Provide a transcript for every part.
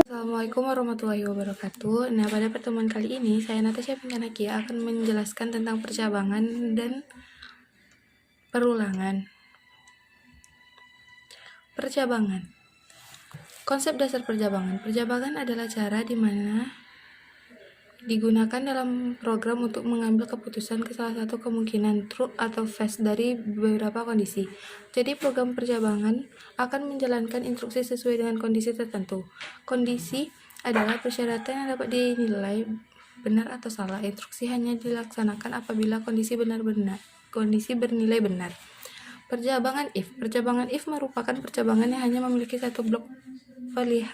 Assalamualaikum warahmatullahi wabarakatuh. Nah, pada pertemuan kali ini, saya Natasha Pinkanaki akan menjelaskan tentang percabangan dan perulangan. Percabangan. Konsep dasar percabangan. Percabangan adalah cara di mana digunakan dalam program untuk mengambil keputusan ke salah satu kemungkinan true atau false dari beberapa kondisi. Jadi program percabangan akan menjalankan instruksi sesuai dengan kondisi tertentu. Kondisi adalah persyaratan yang dapat dinilai benar atau salah. Instruksi hanya dilaksanakan apabila kondisi bernilai benar. Percabangan if. Percabangan if merupakan percabangan yang hanya memiliki satu blok perlihat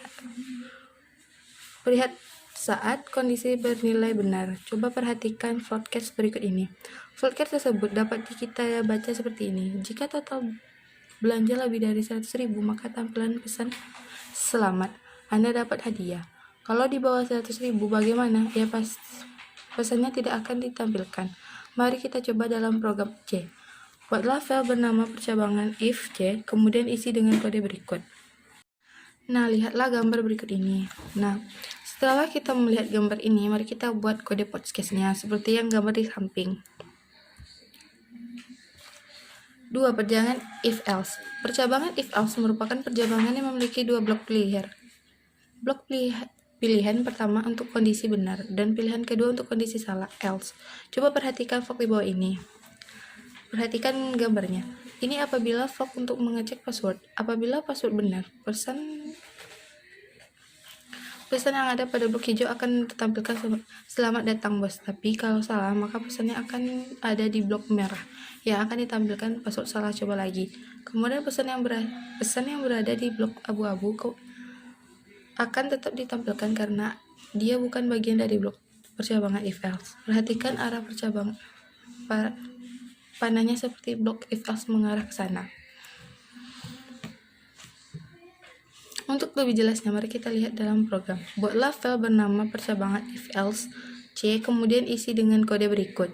saat kondisi bernilai benar. Coba perhatikan floodcast berikut ini. Floodcast tersebut dapat kita baca seperti ini. Jika total belanja lebih dari 100.000, maka tampilan pesan selamat, Anda dapat hadiah. Kalau di bawah 100.000 bagaimana? Ya pesannya tidak akan ditampilkan. Mari kita coba dalam program C. Buatlah file bernama percabangan if C, kemudian isi dengan kode berikut. Nah, lihatlah gambar berikut ini. Nah, setelah kita melihat gambar ini, mari kita buat kode podcast-nya seperti yang gambar di samping. 2. Percabangan if-else. Percabangan if-else merupakan percabangan yang memiliki dua blok pilihan. Blok pilihan pertama untuk kondisi benar dan pilihan kedua untuk kondisi salah, else. Coba perhatikan fog di bawah ini. Perhatikan gambarnya. Ini apabila fog untuk mengecek password. Apabila password benar, pesan yang ada pada blok hijau akan tertampilkan selamat datang bos. Tapi kalau salah, maka pesannya akan ada di blok merah yang akan ditampilkan password salah. Coba lagi. Kemudian pesan yang berada di blok abu-abu akan tetap ditampilkan karena dia bukan bagian dari blok percabangan if else. Perhatikan arah percabangan panahnya seperti blok if else mengarah ke sana. Untuk lebih jelasnya, mari kita lihat dalam program. Buatlah file bernama percabangan if else C, kemudian isi dengan kode berikut.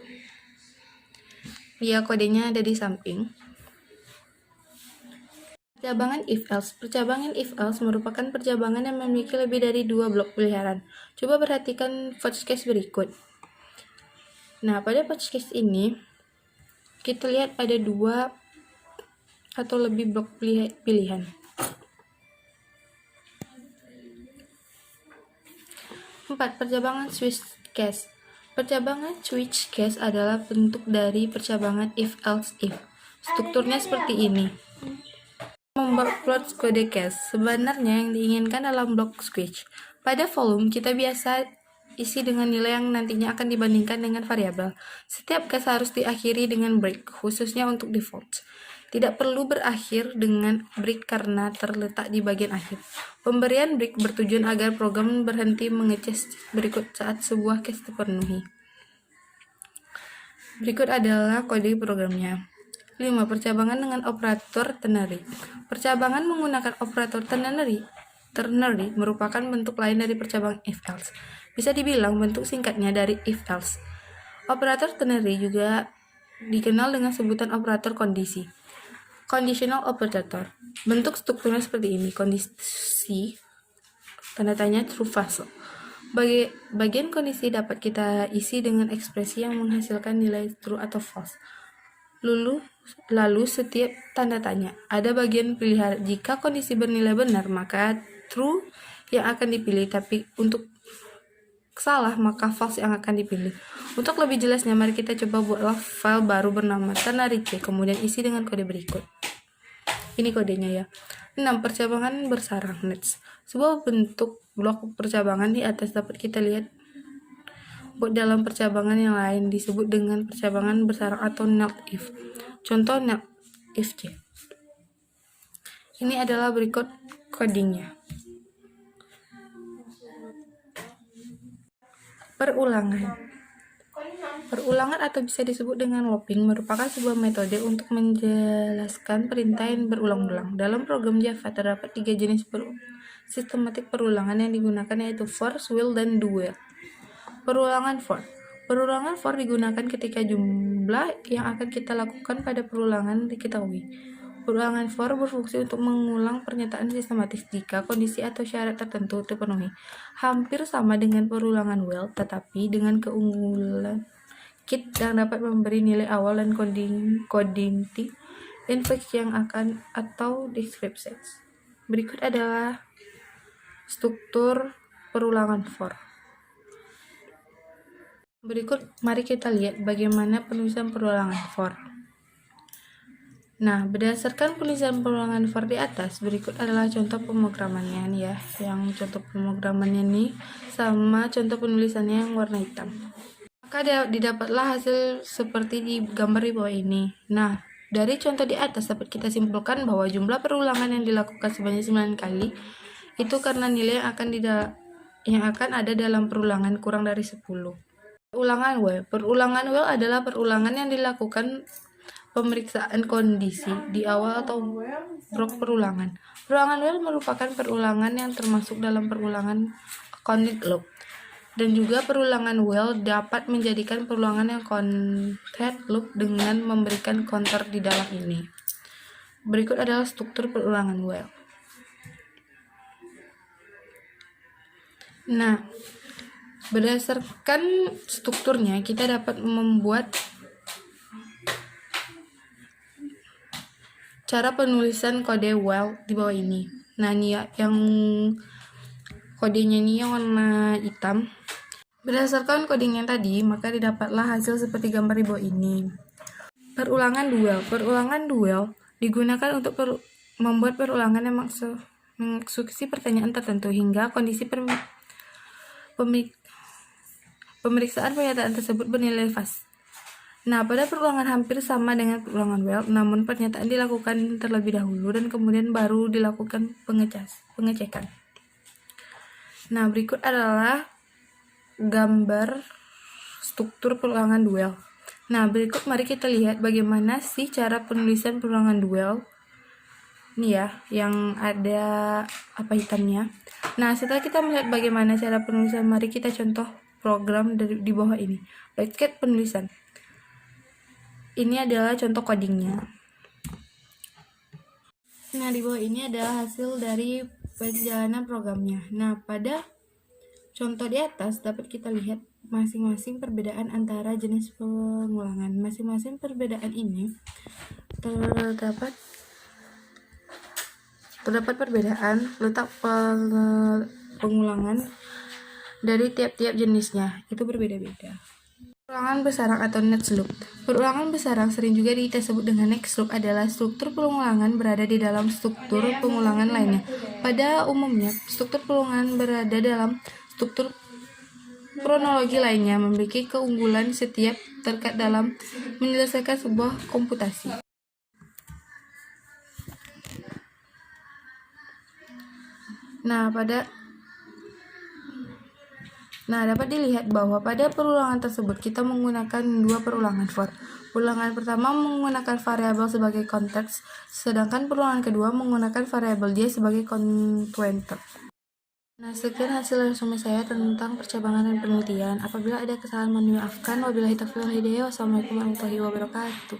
Ya, kodenya ada di samping. Percabangan if else. Percabangan if else merupakan percabangan yang memiliki lebih dari dua blok peliharaan. Coba perhatikan podcast berikut. Nah, pada podcast ini kita lihat ada dua atau lebih blok pilihan. 4. Percabangan switch case. Percabangan switch case adalah bentuk dari percabangan if else if. Strukturnya seperti ini. Membuat kode case. Sebenarnya yang diinginkan dalam blok switch. Pada volume kita biasa isi dengan nilai yang nantinya akan dibandingkan dengan variabel. Setiap case harus diakhiri dengan break, khususnya untuk default. Tidak perlu berakhir dengan break karena terletak di bagian akhir. Pemberian break bertujuan agar program berhenti mengecas berikut saat sebuah case terpenuhi. Berikut adalah kode programnya. 5. Percabangan dengan operator ternary. Percabangan menggunakan operator ternary merupakan bentuk lain dari percabangan if-else. Bisa dibilang bentuk singkatnya dari if-else. Operator ternary juga dikenal dengan sebutan operator kondisi. Conditional operator. Bentuk strukturnya seperti ini. Kondisi, tanda tanya, true false. Bagian kondisi dapat kita isi dengan ekspresi yang menghasilkan nilai true atau false. Lalu setiap tanda tanya ada bagian pilihan. Jika kondisi bernilai benar, maka true yang akan dipilih, tapi untuk salah maka false yang akan dipilih. Untuk lebih jelasnya, mari kita coba buatlah file baru bernama ternary C, kemudian isi dengan kode berikut. Ini kodenya ya. 6. Percabangan bersarang next. Sebuah bentuk blok percabangan di atas dapat kita lihat buat dalam percabangan yang lain disebut dengan percabangan bersarang atau NALT if. Contoh NALT if C. Ini adalah berikut codingnya. Perulangan atau bisa disebut dengan looping merupakan sebuah metode untuk menjelaskan perintah yang berulang-ulang. Dalam program Java terdapat 3 jenis sistematik perulangan yang digunakan, yaitu for, while, dan do while. Perulangan for. Perulangan for digunakan ketika jumlah yang akan kita lakukan pada perulangan diketahui. Perulangan for berfungsi untuk mengulang pernyataan sistematis jika kondisi atau syarat tertentu terpenuhi. Hampir sama dengan perulangan while, tetapi dengan keunggulan kit yang dapat memberi nilai awal dan coding infix yang akan atau descriptions. Berikut adalah struktur perulangan for. Berikut mari kita lihat bagaimana penulisan perulangan for. Nah, berdasarkan penulisan perulangan for di atas, berikut adalah contoh pemrogramannya nih ya. Yang contoh pemrogramannya nih sama contoh penulisannya yang warna hitam. Maka didapatlah hasil seperti di gambar di bawah ini. Nah, dari contoh di atas dapat kita simpulkan bahwa jumlah perulangan yang dilakukan sebanyak 9 kali itu karena nilai yang akan ada dalam perulangan kurang dari 10. Perulangan while. Perulangan while adalah perulangan yang dilakukan pemeriksaan kondisi di awal atau blok perulangan. Perulangan while merupakan perulangan yang termasuk dalam perulangan counted loop. Dan juga perulangan while dapat menjadikan perulangan yang counted loop dengan memberikan counter di dalam ini. Berikut adalah struktur perulangan while. Nah, berdasarkan strukturnya kita dapat membuat cara penulisan kode while di bawah ini. Nah, ini ya, yang kodenya ini yang warna hitam. Berdasarkan coding yang tadi, maka didapatlah hasil seperti gambar di bawah ini. Perulangan duel. Perulangan duel digunakan untuk membuat perulangan yang mengeksekusi pertanyaan tertentu hingga kondisi pemeriksaan pernyataan tersebut bernilai fast. Nah, pada perulangan hampir sama dengan perulangan while, namun pernyataan dilakukan terlebih dahulu dan kemudian baru dilakukan pengecekan. Nah, berikut adalah gambar struktur perulangan duel. Nah, berikut mari kita lihat bagaimana sih cara penulisan perulangan duel. Ini ya, yang ada hitamnya. Nah, setelah kita melihat bagaimana cara penulisan, mari kita contoh program di bawah ini. Bracket penulisan. Ini adalah contoh codingnya. Nah, di bawah ini adalah hasil dari perjalanan programnya. Nah, pada contoh di atas dapat kita lihat masing-masing perbedaan antara jenis pengulangan. Masing-masing perbedaan ini terdapat perbedaan letak pengulangan dari tiap-tiap jenisnya. Itu berbeda-beda. Perulangan bersarang atau next loop. Perulangan bersarang sering juga disebut dengan next loop adalah struktur pengulangan berada di dalam struktur pengulangan lainnya. Pada umumnya, struktur pengulangan berada dalam struktur kronologi lainnya memiliki keunggulan setiap terkait dalam menyelesaikan sebuah komputasi. Nah, dapat dilihat bahwa pada perulangan tersebut kita menggunakan dua perulangan for. Perulangan pertama menggunakan variabel sebagai konteks, sedangkan perulangan kedua menggunakan variabel dia sebagai counter. Nah, sekian hasil resume saya tentang percabangan dan penelitian. Apabila ada kesalahan mohon dimaafkan. Wabillahi taufiq wal hidayah. Wassalamualaikum warahmatullahi wabarakatuh.